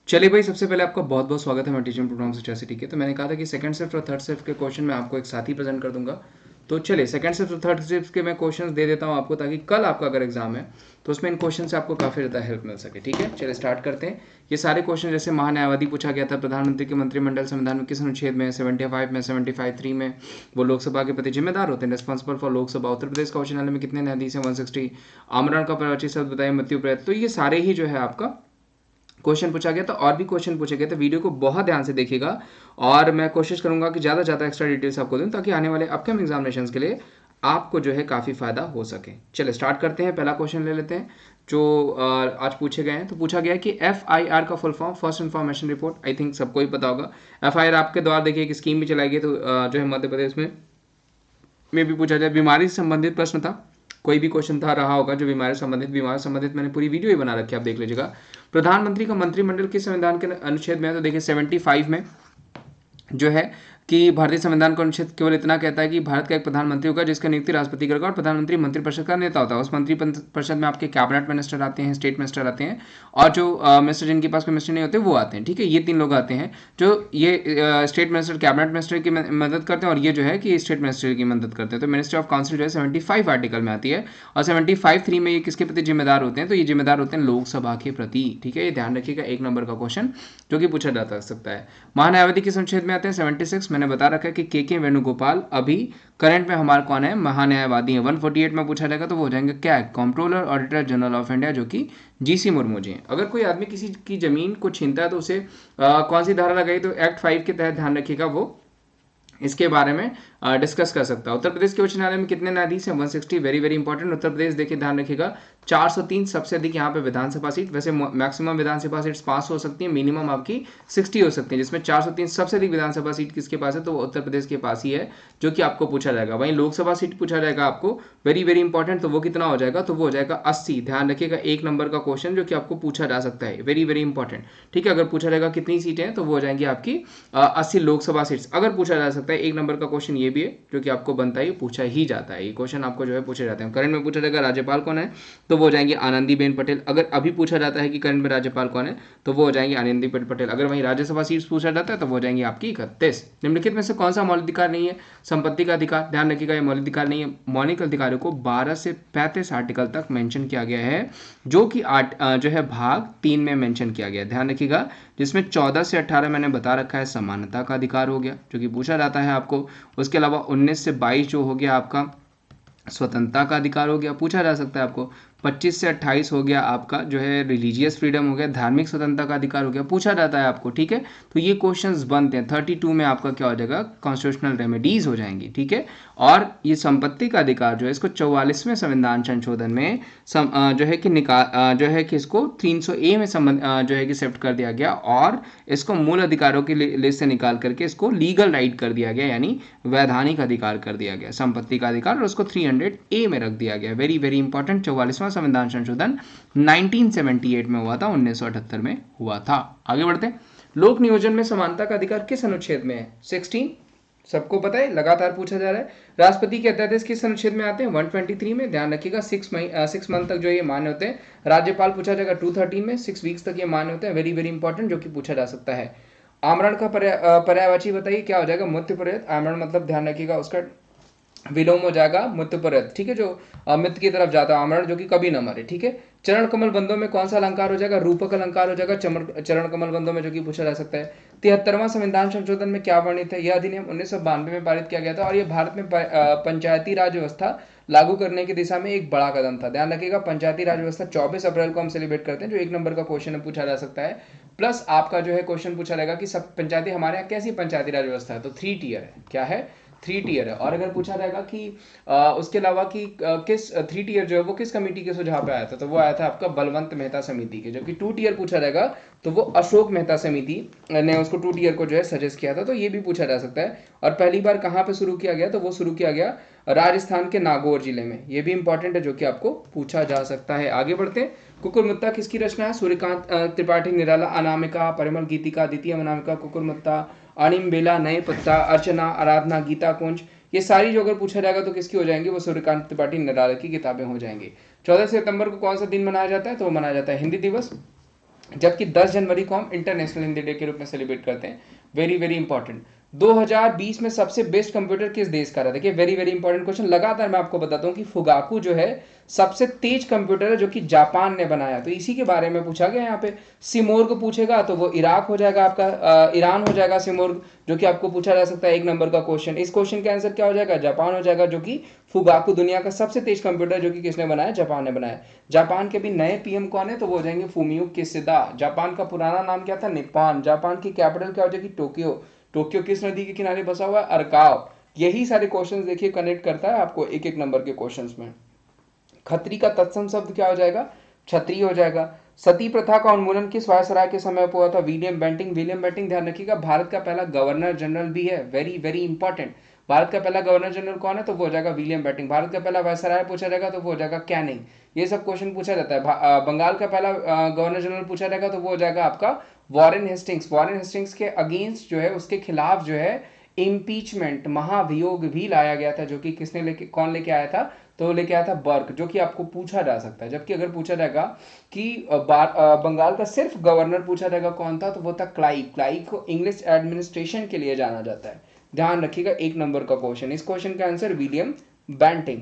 चलिए भाई, सबसे पहले आपका बहुत बहुत स्वागत है मैं टीचिंग प्रोग्राम से जैसे। ठीक है, तो मैंने कहा था कि सेकंड शिफ्ट और थर्ड शिफ्ट के क्वेश्चन मैं आपको एक साथ ही प्रेजेंट कर दूंगा। तो चलिए सेकंड शिफ्ट और थर्ड शिफ्ट के मैं क्वेश्चंस दे देता हूं आपको, ताकि कल आपका अगर एग्जाम है तो उसमें इन क्वेश्चन से आपको काफ़ी ज़्यादा हेल्प मिल सके। ठीक है, चलिए स्टार्ट करते हैं। ये सारे क्वेश्चन जैसे महान्यायवादी पूछा गया था, प्रधानमंत्री के मंत्रिमंडल संविधान में किस अनुच्छेद में, 75 में, 75(3) में वो लोकसभा के प्रति जिम्मेदार होते हैं, रिस्पॉन्सिबल फॉर लोकसभा। उत्तर प्रदेश का उच्च न्यायालय में कितने न्यायाधीश हैं, 160। आमरण का प्रवचन शब्द बताइए, मृत्यु प्रयत्न। तो ये सारे ही जो है आपका क्वेश्चन पूछा गया था, और भी क्वेश्चन पूछे गए थे। वीडियो को बहुत ध्यान से देखिएगा और मैं कोशिश करूंगा कि ज़्यादा से ज़्यादा एक्स्ट्रा डिटेल्स आपको दूं, ताकि आने वाले अपकमिंग एग्जामिनेशंस के लिए आपको जो है काफ़ी फायदा हो सके। चलिए स्टार्ट करते हैं, पहला क्वेश्चन ले लेते हैं जो आज पूछे गए हैं। तो पूछा गया है कि FIR का full form, first information report, I think सबको ही पता होगा। FIR आपके द्वारा देखिए एक स्कीम भी चलाई गई, तो जो है मध्य प्रदेश में भी पूछा जाए। बीमारी से संबंधित प्रश्न था, कोई भी क्वेश्चन था रहा होगा जो बीमारी से संबंधित मैंने पूरी वीडियो ही बना रखी है, आप देख लीजिएगा। प्रधानमंत्री का मंत्रिमंडल किस संविधान के अनुच्छेद में है, तो देखिए 75 में जो है कि भारतीय संविधान का अनुच्छेद केवल इतना कहता है कि भारत का एक प्रधानमंत्री होगा जिसका नियुक्ति राष्ट्रपति करेगा, और प्रधानमंत्री मंत्रिपरिषद का नेता होता है। उस मंत्रिपरिषद में आपके कैबिनेट मिनिस्टर आते हैं, स्टेट मिनिस्टर आते हैं, और जो मिनिस्टर जिनके पास कोई मिनिस्टर नहीं होते वो आते हैं। ठीक है, ये तीन लोग आते हैं जो ये स्टेट मिनिस्टर कैबिनेट मिनिस्टर की मदद करते हैं, और ये जो है कि स्टेट मिनिस्टर की मदद करते हैं। तो मिनिस्ट्री ऑफ काउंसिल जो है 75 आर्टिकल में आती है, और 75(3) में ये किसके प्रति जिम्मेदार होते हैं, तो ये जिम्मेदार होते हैं लोकसभा के प्रति। ठीक है, ये ध्यान रखिएगा, एक नंबर का क्वेश्चन जो कि पूछा जा सकता है। महान्यायवादी किस अनुच्छेद में आते हैं, 76। मैंने बता रखा है कि के वेणुगोपाल अभी करंट में हमारे कौन है, महान्यायवादी है। 148 में पूछा जाएगा तो वो हो जाएंगे क्या, controller auditor general of India, जो कि GC मुर्मू जी हैं। अगर कोई आदमी किसी की जमीन को छीनता है तो उसे कौन सी धारा लगाई, तो एक्ट 5 के तहत, ध्यान रखिएगा, वो इसके बारे में डिस्कस कर सकता है। उत्तर प्रदेश के उच्च न्यायालय में कितने न्यायाधीश हैं, 160। Very very important. Uttar Pradesh देखिए, ध्यान रखिएगा, 403 सबसे अधिक यहाँ पे विधानसभा सीट। वैसे मैक्सिमम विधानसभा सीट्स 500 हो सकती है, मिनिमम आपकी 60 हो सकती है, जिसमें 403 सबसे अधिक विधानसभा सीट किसके पास है, तो उत्तर प्रदेश के पास ही है, जो कि आपको पूछा जाएगा। वहीं लोकसभा सीट पूछा जाएगा आपको, वेरी वेरी इंपॉर्टेंट, तो वो कितना हो जाएगा, तो वो हो जाएगा 80। ध्यान रखिएगा, एक नंबर का क्वेश्चन जो कि आपको पूछा जा सकता है, वेरी वेरी इंपॉर्टेंट। ठीक है, अगर पूछा जाएगा कितनी सीटें हैं, तो वो हो जाएंगी आपकी 80 लोकसभा सीट्स। अगर पूछा जा सकता है, एक नंबर का क्वेश्चन ये भी है जो कि आपको बनता ही पूछा ही जाता है। ये क्वेश्चन आपको जो है पूछे जाते हैं। करंट में पूछा जाएगा राज्यपाल कौन है, तो वो हो जाएंगे आनंदीबेन पटेल। अगर अभी पूछा जाता है कि करंट में राज्यपाल कौन है, तो वो हो जाएंगे आनंदीबेन पटेल। अगर वहीं राज्यसभा सीट्स पूछा जाता है तो वो हो जाएंगी आपकी 31। निम्नलिखित में से कौन सा मौलिक अधिकार नहीं है, संपत्ति का अधिकार। ध्यान रखिएगा, ये मौलिक अधिकार नहीं है। मौलिक अधिकारों को 12 से 35 आर्टिकल तक मेंशन किया गया है, जो कि जो है भाग 3 में मेंशन किया गया है। ध्यान रखिएगा, जिसमें 14 से 18 मैंने बता रखा है समानता का अधिकार हो गया, जो कि पूछा जाता है आपको। उसके अलावा 19 से 22 जो हो गया आपका स्वतंत्रता का अधिकार हो गया, पूछा जा सकता है आपको। 25 से 28 हो गया आपका जो है रिलीजियस फ्रीडम हो गया, धार्मिक स्वतंत्रता का अधिकार हो गया, पूछा जाता है आपको। ठीक है, तो ये क्वेश्चंस बनते हैं। 32 में आपका क्या हो जाएगा, कॉन्स्टिट्यूशनल रेमेडीज हो जाएंगी। ठीक है, और ये संपत्ति का अधिकार जो है इसको 44वें संविधान संशोधन में जो है कि जो है कि इसको 300A में जो है कि शिफ्ट कर दिया गया, और इसको मूल अधिकारों की लिस्ट से निकाल करके इसको लीगल राइट कर दिया गया, यानी वैधानिक अधिकार कर दिया गया संपत्ति का अधिकार, और उसको 300A में रख दिया गया। Very very important. 44वां संविधान संशोधन 1978 में हुआ था, 1978 में हुआ था। आगे बढ़ते हैं। लोक नियोजन में समानता का अधिकार किस अनुच्छेद में है, 16। सबको पता है, लगातार पूछा जा रहा है। राष्ट्रपति के अध्यादेश किस अनुच्छेद में आते हैं, 123 में। ध्यान रखिएगा, 6 मंथ तक जो ये मान्य होते हैं। राज्यपाल पूछा जाएगा 213 में, 6 वीक्स तक ये मान्य होते हैं। वेरी वेरी इंपॉर्टेंट, जो कि पूछा जा सकता है। आमरण का पर्यायवाची बताइए, क्या हो जाएगा, मृत्युपर्यत। आमरण मतलब ध्यान रखिएगा उसका विलोम हो जाएगा मृत्युपर्यत। ठीक है, जो मृत्यु की तरफ जाता है, आमरण जो कि कभी न मरे। ठीक है, चरण कमल बंदों में कौन सा अलंकार हो जाएगा, रूपक अलंकार हो जाएगा चरण कमल बंदों में, जो कि पूछा जा सकता है। 73वां संविधान संशोधन में क्या वर्णित है, यह अधिनियम 1992 में पारित किया गया था, और यह भारत में पंचायती राज व्यवस्था लागू करने की दिशा में एक बड़ा कदम था। ध्यान रखिएगा, पंचायती राज व्यवस्था 24 अप्रैल को हम सेलिब्रेट करते हैं, जो एक नंबर का क्वेश्चन पूछा जा सकता है। प्लस आपका जो है क्वेश्चन पूछा जाएगा कि सब पंचायती, हमारे यहाँ कैसी पंचायती राज व्यवस्था है, तो 3 टियर है। क्या है, 3 टियर है। और अगर पूछा जाएगा कि उसके अलावा कि किस 3 टियर जो है वो किस कमेटी के सुझाव पे आया था, तो वो आया था आपका बलवंत मेहता समिति के। जबकि 2 टियर पूछा जाएगा तो वो अशोक मेहता समिति ने उसको 2 टियर को जो है सजेस्ट किया था, तो ये भी पूछा जा सकता है। और पहली बार कहाँ पे शुरू किया गया, तो वो शुरू किया गया राजस्थान के नागौर जिले में। ये भी इंपॉर्टेंट है, जो कि आपको पूछा जा सकता है। आगे बढ़ते हैं। कुकुरमुत्ता किसकी रचना है, सूर्यकांत त्रिपाठी निराला, अनामिका, परिमल गीतिका, द्वितीय अनामिका, कुकुरमुत्ता, अनिम बेला, नए पत्ता, अर्चना, आराधना, गीता कुंज, ये सारी जो अगर पूछा जाएगा तो किसकी हो जाएंगी, वो सूर्यकांत त्रिपाठी निराला की किताबें हो जाएंगी। 14 सितंबर को कौन सा दिन मनाया जाता है, तो वो मनाया जाता है हिंदी दिवस। जबकि 10 जनवरी को हम इंटरनेशनल हिंदी डे के रूप में सेलिब्रेट करते हैं। Very very important. 2020 में सबसे बेस्ट कंप्यूटर किस देश का रहा? देखिए वेरी वेरी इंपॉर्टेंट क्वेश्चन। लगातार मैं आपको बताता हूं कि फुगाकू जो है सबसे तेज कंप्यूटर है जो कि जापान ने बनाया, तो इसी के बारे में पूछा गया यहाँ पे। सिमोर्ग पूछेगा तो वो इराक हो जाएगा आपका, ईरान हो जाएगा सिमोर्ग, जो कि आपको पूछा जा सकता है 1 नंबर का क्वेश्चन। इस क्वेश्चन का आंसर क्या हो जाएगा? जापान हो जाएगा, जो कि फुगाकू दुनिया का सबसे तेज कंप्यूटर जो कि किसने बनाया? जापान ने बनाया। जापान के भी नए पीएम कौन है? तो वो हो जाएंगे फूमियो किशिदा। जापान का पुराना नाम क्या था? निप्पॉन। जापान की कैपिटल क्या हो जाएगी? टोक्यो। टोक्यो किस नदी के किनारे बसा हुआ है? अरकाव। यही सारे क्वेश्चंस देखिए कनेक्ट करता है आपको एक एक नंबर के क्वेश्चंस में। खत्री का तत्सम शब्द क्या हो जाएगा? छत्री हो जाएगा। सती प्रथा का उन्मूलन किस वायसराय के समय पर हुआ था? William Bentinck. विलियम बेंटिंग ध्यान रखिएगा भारत का पहला गवर्नर जनरल भी है। Very very important. भारत का पहला गवर्नर जनरल कौन है? तो वो हो जाएगा विलियम बेंटिंग। भारत का पहला वायसराय पूछा जाएगा तो वो हो जाएगा कैनिंग। ये सब क्वेश्चन पूछा जाता है। बंगाल का पहला गवर्नर जनरल पूछा जाएगा तो वो हो जाएगा आपका वॉरेन हेस्टिंग्स। वॉरेन हेस्टिंग्स के अगेंस्ट जो है, उसके खिलाफ जो है इम्पीचमेंट, महाभियोग भी लाया गया था, जो कि किसने लेके, कौन लेके आया था? तो लेके आया था बर्क, जो कि आपको पूछा जा सकता है। जबकि अगर पूछा जाएगा कि बंगाल का सिर्फ गवर्नर पूछा जाएगा कौन था, तो वो था क्लाइव। क्लाइव को इंग्लिश एडमिनिस्ट्रेशन के लिए जाना जाता है। ध्यान रखिएगा 1 नंबर का क्वेश्चन। इस क्वेश्चन का आंसर विलियम बेंटिंग।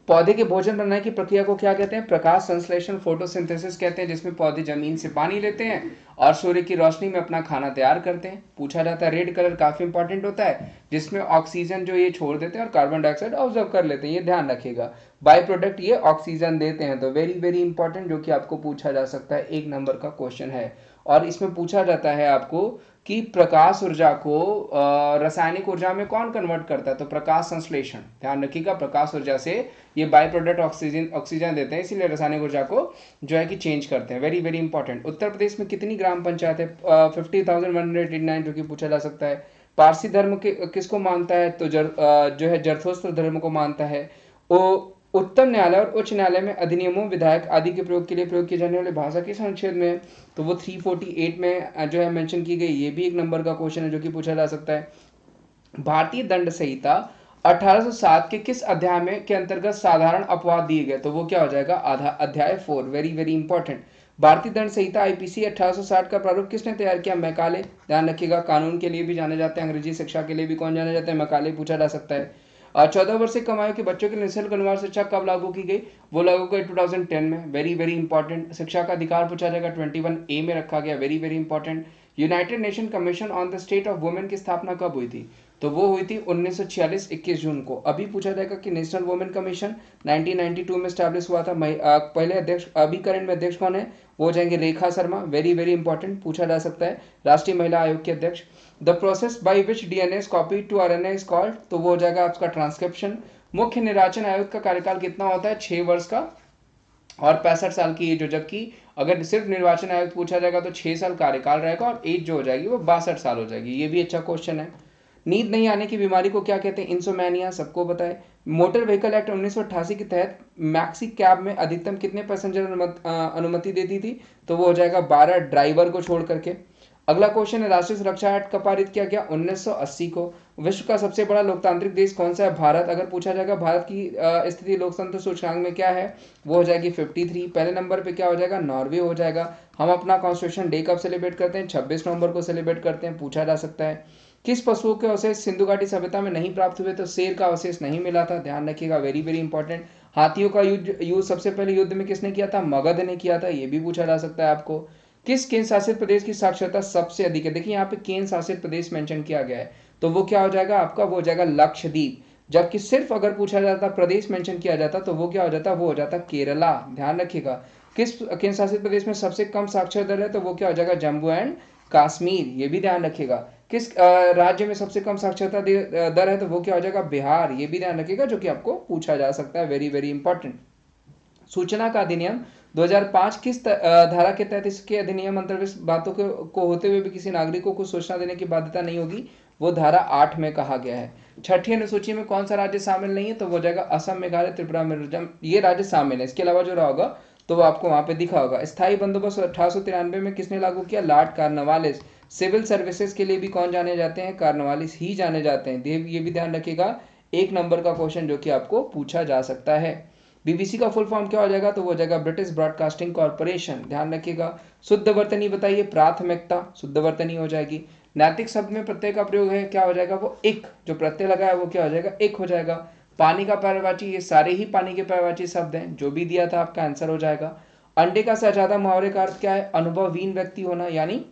पौधे के भोजन बनाने की प्रक्रिया को क्या कहते हैं? प्रकाश संश्लेषण, फोटोसिंथेसिस कहते हैं, जिसमें पौधे जमीन से पानी लेते हैं और सूर्य की रोशनी में अपना खाना तैयार करते हैं। पूछा जाता है रेड कलर काफी इंपॉर्टेंट होता है, जिसमें ऑक्सीजन जो ये छोड़ देते हैं और कार्बन डाइऑक्साइड ऑब्जर्व कर लेते हैं, ये ध्यान रखिएगा। बाई प्रोडक्ट ये ऑक्सीजन देते हैं। तो वेरी वेरी इंपॉर्टेंट, जो कि आपको पूछा जा सकता है 1 नंबर का क्वेश्चन है। और इसमें पूछा जाता है आपको कि प्रकाश ऊर्जा को रासायनिक ऊर्जा में कौन कन्वर्ट करता है? तो प्रकाश संश्लेषण। ध्यान रखिएगा प्रकाश ऊर्जा से ये बाय प्रोडक्ट ऑक्सीजन देते हैं, इसीलिए रासायनिक ऊर्जा को जो है कि चेंज करते हैं। Very very important. Uttar Pradesh में कितनी ग्राम पंचायत है? 50,189, जो कि पूछा जा सकता है। पारसी धर्म किसको मानता है? तो जो है जरथोस्त्र धर्म को मानता है। उत्तम न्यायालय और उच्च न्यायालय में अधिनियमों, विधायक आदि के प्रयोग के लिए प्रयोग की जाने वाली भाषा किस अनुच्छेद में है? तो वो 348 में जो है मेंशन की गई। ये भी 1 नंबर का क्वेश्चन है, जो कि पूछा जा सकता है। भारतीय दंड संहिता 1807 के किस अध्याय में के अंतर्गत साधारण अपवाद दिए गए? तो वो क्या हो जाएगा? अध्याय 4। Very very important. भारतीय दंड संहिता आईपीसी 1860 का प्रारूप किसने तैयार किया? मैकाले। ध्यान रखिएगा कानून के लिए भी जाने जाते हैं, अंग्रेजी शिक्षा के लिए भी कौन जाने जाते हैं? मैकाले पूछा जा सकता है। 14 वर्ष से कम आयु के बच्चों के लिए निःशुल्क अनिवार्य शिक्षा कब लागू की गई? वो लागू की 2010 में। Very very important. शिक्षा का अधिकार पूछा जाएगा 21A में रखा गया। Very very important. United nation commission on the state of women की स्थापना कब हुई थी? तो वो हुई थी 1946 21 जून को। अभी पूछा जाएगा कि नेशनल वुमेन कमीशन 1992 में स्टैब्लिश हुआ था। पहले अध्यक्ष, अभी करंट में अध्यक्ष कौन है? वो हो जाएंगे Rekha Sharma. Very very important, पूछा जा सकता है। राष्ट्रीय महिला आयोग के अध्यक्ष। The process by which DNA is copied to RNA is called, तो वो हो जाएगा आपका ट्रांसक्रिप्शन। मुख्य निर्वाचन आयोग का कार्यकाल कितना होता है? 6 वर्ष का और 65 साल की एज हो। जबकि अगर सिर्फ निर्वाचन आयोग पूछा जाएगा तो 6 साल कार्यकाल रहेगा और एज जो हो जाएगी वो 62 साल हो जाएगी। ये भी अच्छा क्वेश्चन है। नींद नहीं आने की बीमारी को क्या कहते हैं? इंसोमैनिया, सबको बताए। मोटर व्हीकल एक्ट 1988 के तहत मैक्सी कैब में अधिकतम कितने पैसेंजर अनुमति देती थी? तो वो हो जाएगा 12, ड्राइवर को छोड़ करके। अगला क्वेश्चन है राष्ट्रीय सुरक्षा एक्ट कब पारित किया गया? 1980 को। विश्व का सबसे बड़ा लोकतांत्रिक देश कौन सा है? भारत। अगर पूछा जाएगा भारत की स्थिति लोकतंत्र सूचकांक में क्या है, वो हो जाएगी 53। पहले नंबर पे क्या हो जाएगा? नॉर्वे हो जाएगा। हम अपना कॉन्स्टिट्यूशन डे कब सेलिब्रेट करते हैं? 26 नवंबर को सेलिब्रेट करते हैं, पूछा जा सकता है। किस पशुओं के अवशेष सिंधु घाटी सभ्यता में नहीं प्राप्त हुए? तो शेर का अवशेष नहीं मिला था। ध्यान रखिएगा वेरी वेरी इंपॉर्टेंट। हाथियों का युद्ध सबसे पहले युद्ध में किसने किया था? मगध ने किया था। ये भी पूछा जा सकता है आपको। किस केंद्र शासित प्रदेश की साक्षरता सबसे अधिक है? देखिए यहाँ पे केंद्र शासित प्रदेश मेंशन किया गया है, तो वो क्या हो जाएगा आपका? वो हो जाएगा लक्षद्वीप। जबकि सिर्फ अगर पूछा जाता प्रदेश मेंशन किया जाता तो वो क्या हो जाता? वो हो जाता केरला। ध्यान रखिएगा। किस केंद्र शासित प्रदेश में सबसे कम साक्षर दर है? तो वो क्या हो जाएगा? जम्मू एंड कश्मीर। ये भी ध्यान रखिएगा। किस राज्य में सबसे कम साक्षरता दर है? तो वो क्या हो जाएगा? बिहार। ये भी ध्यान रखिएगा, जो कि आपको पूछा जा सकता है। Very very important. सूचना का अधिनियम 2005 किस धारा के तहत इसके अधिनियम अंतर्गत बातों को होते हुए भी किसी नागरिक को कुछ सूचना देने की बाध्यता नहीं होगी? वो धारा 8 में कहा गया है। छठी अनुसूची में कौन सा राज्य शामिल नहीं है? तो वो हो जाएगा असम, मेघालय, त्रिपुरा, मिजोरम, ये राज्य शामिल है। इसके अलावा जो रहा होगा तो वो आपको वहां पे दिखा होगा। स्थायी बंदोबस्त 1893 में किसने लागू किया? Lord Cornwallis. सिविल सर्विसेज के लिए भी कौन जाने जाते हैं? कॉर्नवालिस ही जाने जाते हैं। ये भी ध्यान रखिएगा। 1 नंबर का क्वेश्चन जो कि आपको पूछा जा सकता है। बीबीसी का फुल फॉर्म क्या हो जाएगा, तो वो हो जाएगा ब्रिटिश ब्रॉडकास्टिंग कॉर्पोरेशन, ध्यान रखिएगा। शुद्ध वर्तनी बताइए, प्राथमिकता शुद्ध वर्तनी हो जाएगी। नैतिक शब्द में प्रत्यय का प्रयोग है, क्या हो जाएगा, वो एक, जो प्रत्यय लगा है वो क्या हो जाएगा, एक हो जाएगा। पानी का पर्यायवाची, ये सारे ही पानी के पर्यायवाची शब्द हैं, जो भी दिया था आपका आंसर हो जाएगा। अंडे का शहजादा मुहावरे का अर्थ क्या है, अनुभवहीन व्यक्ति होना, यानी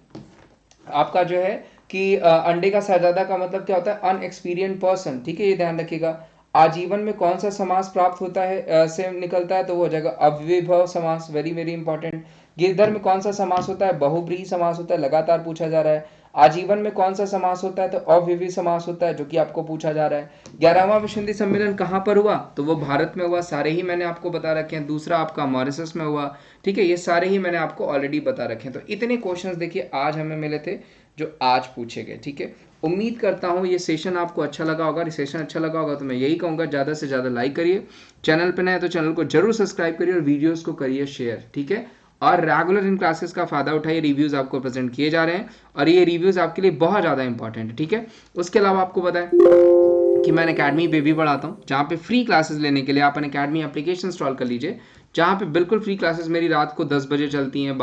आपका जो है कि अंडे का शहजादा का मतलब क्या होता है, अनएक्सपीरियंस पर्सन, ठीक है, ये ध्यान रखिएगा। आजीवन में कौन सा समास प्राप्त होता है से निकलता है, तो वो हो जाएगा अव्ययीभाव समास, वेरी वेरी इंपॉर्टेंट। गिरधर में कौन सा समास होता है, बहुब्रीहि समास होता है, लगातार पूछा जा रहा है। आजीवन में कौन सा समास होता है, तो अव्ययी समास होता है, जो कि आपको पूछा जा रहा है। 11वां विश्व हिंदी सम्मेलन कहाँ पर हुआ, तो वो भारत में हुआ, सारे ही मैंने आपको बता रखे हैं। दूसरा आपका मॉरिशस में हुआ, ठीक है, ये सारे ही मैंने आपको ऑलरेडी बता रखे हैं। तो इतने क्वेश्चंस देखिए आज हमें मिले थे जो आज पूछे गए, ठीक है। उम्मीद करता हूँ ये सेशन आपको अच्छा लगा होगा। सेशन अच्छा लगा होगा तो मैं यही कहूँगा, ज़्यादा से ज़्यादा लाइक करिए, चैनल पे नए हैं तो चैनल को जरूर सब्सक्राइब करिए और वीडियोस को करिए शेयर, ठीक है। और रेगुलर इन क्लासेस का फायदा उठाइए, रिव्यूज़ आपको प्रेजेंट किए जा रहे हैं और ये रिव्यूज़ आपके लिए बहुत ज़्यादा इंपॉर्टेंट है, ठीक है। उसके अलावा आपको बताएं कि मैं अकेडमी पे भी पढ़ाता हूँ, जहाँ पे फ्री क्लासेस लेने के लिए आप अकेडमी एप्लीकेशन इंस्टॉल कर लीजिए, जहाँ पे बिल्कुल फ्री क्लासेस मेरी रात को 10 बजे चलती हैं,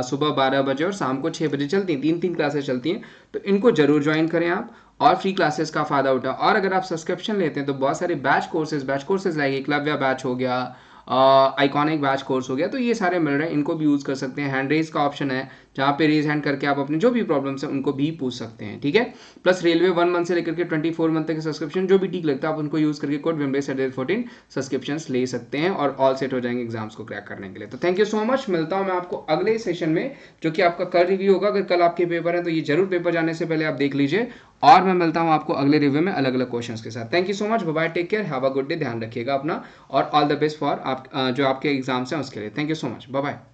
सुबह 12 बजे और शाम को 6 बजे चलती हैं, 3 क्लासेस चलती हैं। तो इनको जरूर ज्वाइन करें आप और फ्री क्लासेस का फायदा उठाओ। और अगर आप सब्सक्रिप्शन लेते हैं तो बहुत सारे batch courses like Eklavya batch हो गया, आइकॉनिक बैच कोर्स हो गया, तो ये सारे मिल रहे हैं, इनको भी यूज़ कर सकते हैं। हैंड रेज का ऑप्शन है, जहाँ पे रेज हैंड करके आप अपनी जो भी प्रॉब्लम्स हैं उनको भी पूछ सकते हैं, ठीक है। प्लस रेलवे 1 मंथ से लेकर के 24 मंथ तक के सब्सक्रिप्शन जो भी ठीक लगता है आप उनको यूज़ करके कोड विमलेस14 सब्सक्रिप्शन ले सकते हैं और ऑल सेट हो जाएंगे एग्जाम्स को क्रैक करने के लिए। तो थैंक यू सो मच, मिलता हूँ मैं आपको अगले सेशन में, जो कि आपका कल रिव्यू होगा। अगर कल आपके पेपर है तो ये जरूर पेपर जाने से पहले आप देख लीजिए, और मैं मिलता हूँ आपको अगले रिव्यू में अलग अलग क्वेश्चंस के साथ। Thank you so much, bye bye, take care, have a good day, ध्यान रखिएगा अपना, और ऑल द बेस्ट फॉर आप जो आपके एग्जाम्स हैं उसके लिए। Thank you so much, bye bye.